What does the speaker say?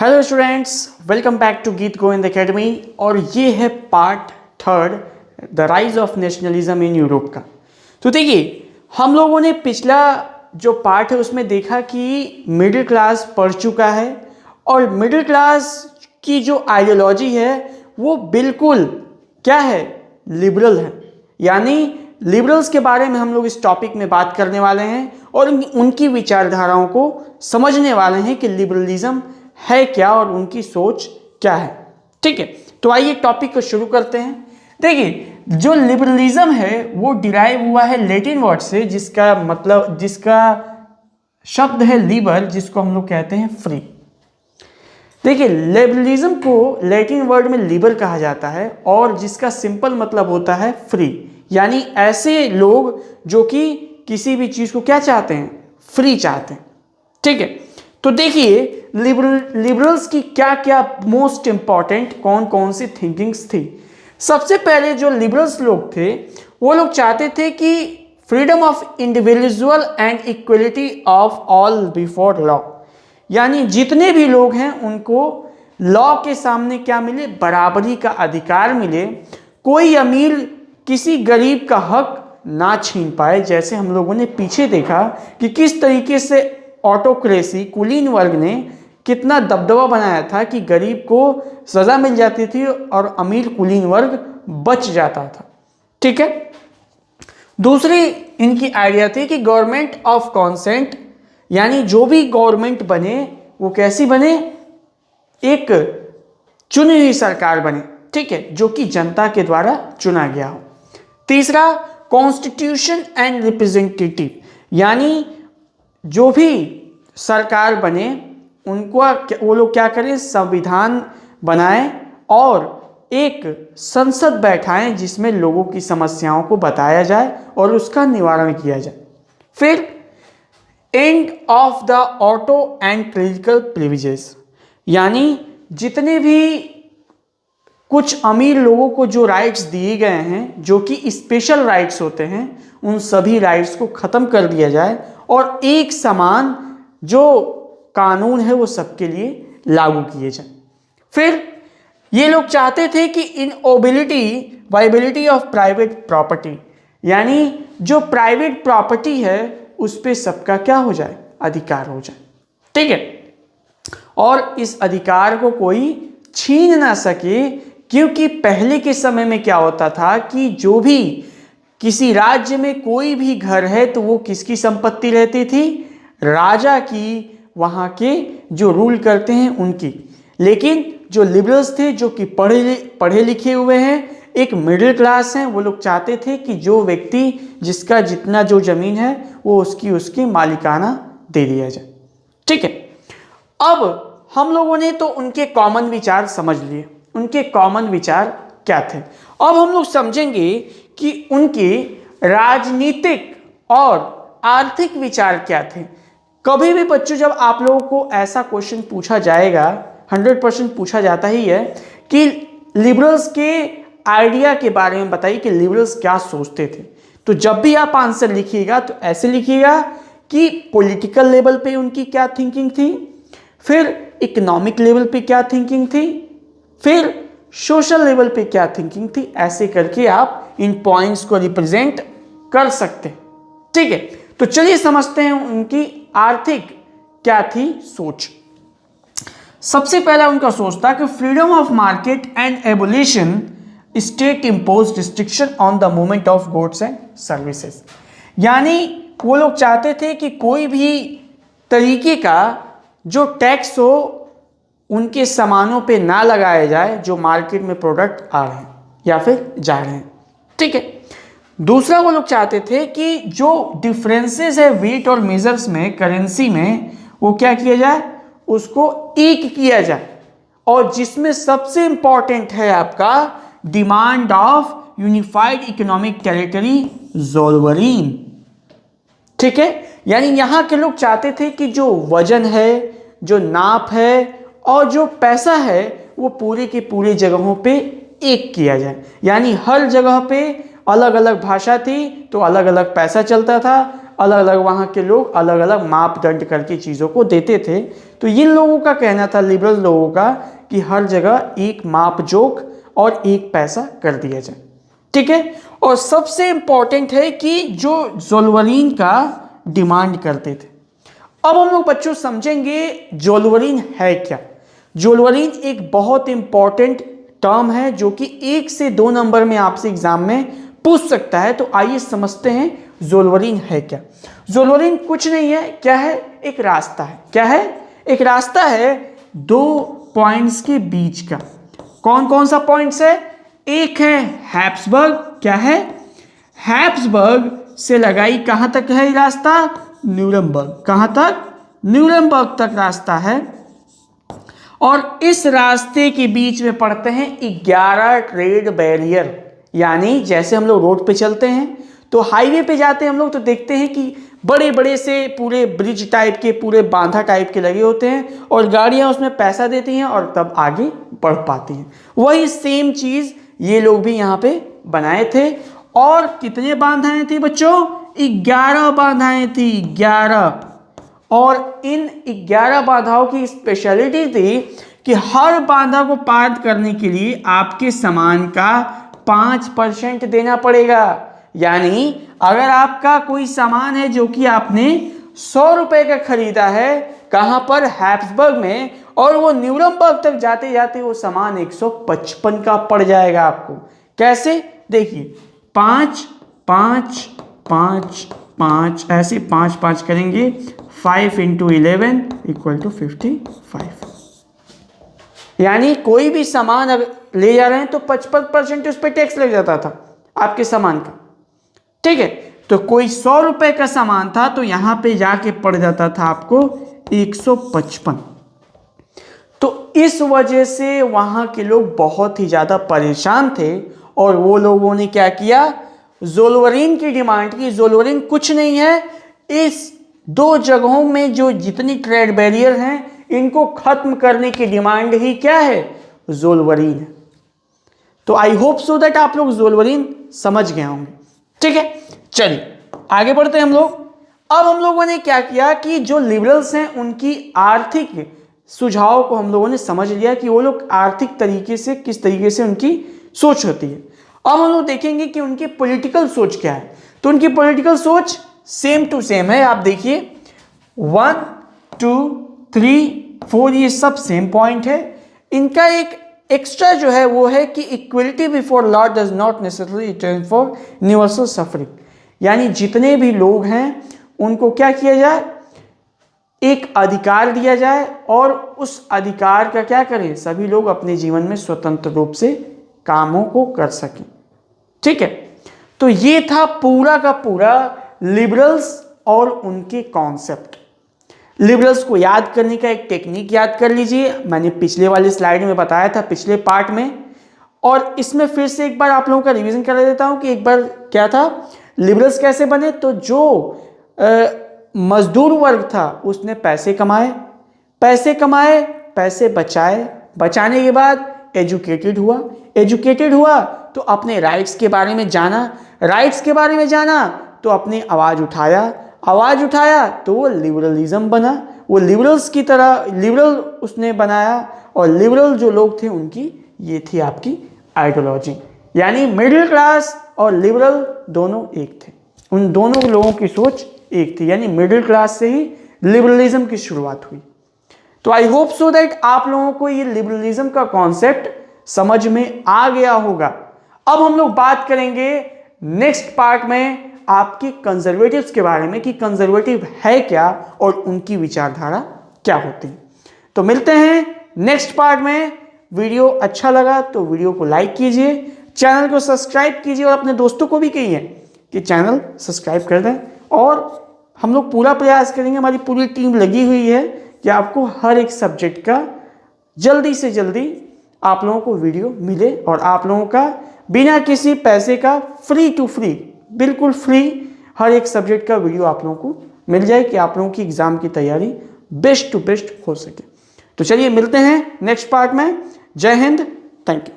Hello students, welcome back to Geet Govind Academy. और ये है part third, the rise of nationalism in Europe का। तो देखिए, हम लोगों ने पिछला जो पार्ट है उसमें देखा कि मिडिल क्लास पढ़ चुका है और मिडिल क्लास की जो आइडियोलॉजी है वो बिल्कुल क्या है, लिबरल है। यानी लिबरल्स के बारे में हम लोग इस टॉपिक में बात करने वाले हैं और उनकी विचारधाराओं को समझने वाले हैं कि लिबरलिज्म है क्या और उनकी सोच क्या है। ठीक है, तो आइए टॉपिक को शुरू करते हैं। देखिए, जो लिबरलिज्म है वो डिराइव हुआ है लैटिन वर्ड से, जिसका शब्द है लिबर, जिसको हम लोग कहते हैं फ्री। देखिए, लिबरलिज्म को लैटिन वर्ड में लिबर कहा जाता है और जिसका सिंपल मतलब होता है फ्री। यानी ऐसे लोग जो कि किसी भी चीज को क्या चाहते हैं, फ्री चाहते हैं। ठीक है, तो देखिए लिबरल्स की क्या क्या मोस्ट इंपॉर्टेंट कौन कौन सी थिंकिंग्स थी। सबसे पहले जो लिबरल्स लोग थे वो लोग चाहते थे कि freedom of individual and equality of all before law. यानी जितने भी लोग हैं उनको लॉ के सामने क्या मिले, बराबरी का अधिकार मिले। कोई अमीर किसी गरीब का हक ना छीन पाए। जैसे हम लोगों ने पीछे देखा कि किस तरीके से ऑटोक्रेसी, कुलीन वर्ग ने कितना दबदबा बनाया था कि गरीब को सजा मिल जाती थी और अमीर कुलीन वर्ग बच जाता था। ठीक है, दूसरी इनकी आइडिया थी कि गवर्नमेंट ऑफ कॉन्सेंट, यानी जो भी गवर्नमेंट बने वो कैसी बने, एक चुनी हुई सरकार बने। ठीक है, जो कि जनता के द्वारा चुना गया हो। तीसरा, कॉन्स्टिट्यूशन एंड रिप्रेजेंटेटिव, यानी जो भी सरकार बने उनको वो लोग क्या करें, संविधान बनाएं और एक संसद बैठाएं जिसमें लोगों की समस्याओं को बताया जाए और उसका निवारण किया जाए। फिर end of the auto and clerical privileges, यानी जितने भी कुछ अमीर लोगों को जो राइट्स दिए गए हैं, जो कि स्पेशल राइट्स होते हैं, उन सभी राइट्स को खत्म कर दिया जाए और एक समान जो कानून है वो सबके लिए लागू किए जाए। फिर ये लोग चाहते थे कि इनओबिलिटी वाइबिलिटी ऑफ प्राइवेट प्रॉपर्टी, यानी जो प्राइवेट प्रॉपर्टी है उस पे सबका क्या हो जाए, अधिकार हो जाए। ठीक है, और इस अधिकार को कोई छीन ना सके। क्योंकि पहले के समय में क्या होता था कि जो भी किसी राज्य में कोई भी घर है तो वो किसकी संपत्ति रहती थी, राजा की, वहाँ के जो रूल करते हैं उनकी। लेकिन जो लिबरल्स थे, जो कि पढ़े लिखे हुए हैं, एक मिडिल क्लास हैं, वो लोग चाहते थे कि जो व्यक्ति जिसका जितना जो जमीन है वो उसकी मालिकाना दे दिया जाए। ठीक है, अब हम लोगों ने तो उनके कॉमन विचार समझ लिए। उनके कॉमन विचार क्या थे, अब हम लोग समझेंगे कि उनके राजनीतिक और आर्थिक विचार क्या थे। कभी भी बच्चों जब आप लोगों को ऐसा क्वेश्चन पूछा जाएगा, 100% पूछा जाता ही है कि लिबरल्स के आइडिया के बारे में बताइए कि लिबरल्स क्या सोचते थे। तो जब भी आप आंसर लिखिएगा तो ऐसे लिखिएगा कि पॉलिटिकल लेवल पे उनकी क्या थिंकिंग थी, फिर इकोनॉमिक लेवल पे क्या थिंकिंग थी, फिर सोशल लेवल पे क्या थिंकिंग थी। ऐसे करके आप इन पॉइंट्स को रिप्रेजेंट कर सकते हैं। ठीक है, तो चलिए समझते हैं उनकी आर्थिक क्या थी सोच। सबसे पहला उनका सोच था कि freedom of market and abolition state impose restriction on the movement of goods and services. यानी वो लोग चाहते थे कि कोई भी तरीके का जो टैक्स हो उनके सामानों पे ना लगाया जाए जो मार्केट में प्रोडक्ट आ रहे हैं या फिर जा रहे हैं। ठीक है, दूसरा वो लोग चाहते थे कि जो डिफरेंसेस है वेट और मेजर्स में, करेंसी में, वो क्या किया जाए, उसको एक किया जाए। और जिसमें सबसे इंपॉर्टेंट है आपका demand of unified economic territory Zollverein. ठीक है, यानी यहां के लोग चाहते थे कि जो वजन है, जो नाप है और जो पैसा है वो पूरे के पूरे जगहों पे एक किया जाए। यानी हर जगह पे अलग अलग भाषा थी तो अलग अलग पैसा चलता था, अलग अलग वहाँ के लोग अलग अलग मापदंड करके चीज़ों को देते थे। तो इन लोगों का कहना था, लिबरल लोगों का, कि हर जगह एक माप जोक और एक पैसा कर दिया जाए। ठीक है। और सबसे इंपॉर्टेंट है कि जो ज़ोल्वरीन का डिमांड करते थे। अब हम लोग बच्चों समझेंगे ज़ोल्वरीन है क्या। ज़ोल्वरीन एक बहुत इंपॉर्टेंट टर्म है जो कि 1 से 2 नंबर में आपसे एग्जाम में पूछ सकता है। तो आइए समझते हैं ज़ोल्वरीन है क्या। ज़ोल्वरीन कुछ नहीं है, क्या है? एक रास्ता है। क्या है? एक रास्ता है 2 पॉइंट्स के बीच का। कौन कौन सा पॉइंट्स है? एक है हैप्सबर्ग। क्या है? हैप्सबर्ग से लगाई कहां तक है ये रास्ता? न्यूरमबर्ग। कहां तक? न्यूरमबर्ग तक रास्ता है। और इस रास्ते के बीच में पड़ते हैं 11 ट्रेड बैरियर। यानी जैसे हम लोग रोड पे चलते हैं तो हाईवे पे जाते हैं हम लोग तो देखते हैं कि बड़े बड़े से पूरे ब्रिज टाइप के, पूरे बांधा टाइप के लगे होते हैं और गाड़ियां उसमें पैसा देती हैं और तब आगे बढ़ पाती हैं। वही सेम चीज़ ये लोग भी यहाँ पे बनाए थे। और कितने बांधाएं थी बच्चों? 11 बांधाएं थी, 11। और इन 11 बाधाओं की स्पेशलिटी थी कि हर बाधा को पार करने के लिए आपके सामान का 5% देना पड़ेगा। यानी अगर आपका कोई सामान है जो कि आपने 100 रुपए का खरीदा है, कहां पर? हैप्सबर्ग में, और वो न्यूरमबर्ग तक जाते जाते वो सामान 155 का पड़ जाएगा आपको। कैसे? देखिए, 5 5 5 5 ऐसे 5 5 करेंगे, 5 × 11 = 55। यानी कोई भी सामान अगर ले जा रहे हैं तो 55% उस पर टैक्स लग जाता था आपके सामान का। ठीक है। तो कोई 100 रुपए का सामान था तो यहां पे जाके पड़ जाता था आपको 155। तो इस वजह से वहां के लोग बहुत ही ज्यादा परेशान थे और वो लोगों ने क्या किया? ज़ोल्वरीन की डिमांड की। ज़ोल्वरीन कुछ नहीं है, इस 2 जगहों में जो जितनी ट्रेड बैरियर हैं इनको खत्म करने की डिमांड ही क्या है? ज़ोल्वरीन है। तो आई होप सो दैट आप लोग ज़ोल्वरीन समझ गए होंगे। ठीक है, चलिए आगे बढ़ते हैं हम लोग। अब हम लोगों ने क्या किया कि जो लिबरल्स हैं उनकी आर्थिक सुझाव को हम लोगों ने समझ लिया कि वो लोग आर्थिक तरीके से किस तरीके से उनकी सोच होती है। अब हम लोग देखेंगे कि उनकी पॉलिटिकल सोच क्या है। तो उनकी पॉलिटिकल सोच सेम टू सेम है। आप देखिए 1 2 3 4 ये सब सेम पॉइंट है। इनका एक एक्स्ट्रा जो है वो है कि equality before law does not necessarily stand for universal suffering. यानी जितने भी लोग हैं उनको क्या किया जाए? एक अधिकार दिया जाए और उस अधिकार का क्या करें? सभी लोग अपने जीवन में स्वतंत्र रूप से कामों को कर सकें। ठीक है। तो ये था पूरा का पूरा लिबरल्स और उनके कॉन्सेप्ट। लिबरल्स को याद करने का एक टेक्निक याद कर लीजिए, मैंने पिछले वाले स्लाइड में बताया था, पिछले पार्ट में। और इसमें फिर से एक बार आप लोगों का रिवीजन कर देता हूं कि एक बार क्या था, लिबरल्स कैसे बने। तो जो मजदूर वर्ग था उसने पैसे कमाए, पैसे बचाए, बचाने के बाद एजुकेटेड हुआ तो अपने राइट्स के बारे में जाना, तो अपनी आवाज़ उठाया तो वो लिबरलिज्म बना। वो लिबरल्स की तरह लिबरल उसने बनाया और लिबरल जो लोग थे उनकी ये थी आपकी आइडियोलॉजी। यानी मिडिल क्लास और लिबरल दोनों एक थे, उन दोनों लोगों की सोच एक थी। यानी मिडिल क्लास से ही लिबरलिज्म की शुरुआत हुई। तो आई होप सो दैट आप लोगों को ये लिबरलिज्म का कॉन्सेप्ट समझ में आ गया होगा। अब हम लोग बात करेंगे नेक्स्ट पार्ट में आपकी कंजर्वेटिव्स के बारे में कि कंजर्वेटिव है क्या और उनकी विचारधारा क्या होती है। तो मिलते हैं नेक्स्ट पार्ट में। वीडियो अच्छा लगा तो वीडियो को लाइक कीजिए, चैनल को सब्सक्राइब कीजिए और अपने दोस्तों को भी कहिए कि चैनल सब्सक्राइब कर दें। और हम लोग पूरा प्रयास करेंगे, हमारी पूरी टीम लगी हुई है कि आपको हर एक सब्जेक्ट का जल्दी से जल्दी आप लोगों को वीडियो मिले और आप लोगों का बिना किसी पैसे का फ्री टू फ्री, बिल्कुल फ्री हर एक सब्जेक्ट का वीडियो आप लोगों को मिल जाए कि आप लोगों की एग्जाम की तैयारी बेस्ट टू बेस्ट हो सके। तो चलिए मिलते हैं नेक्स्ट पार्ट में। जय हिंद, थैंक यू।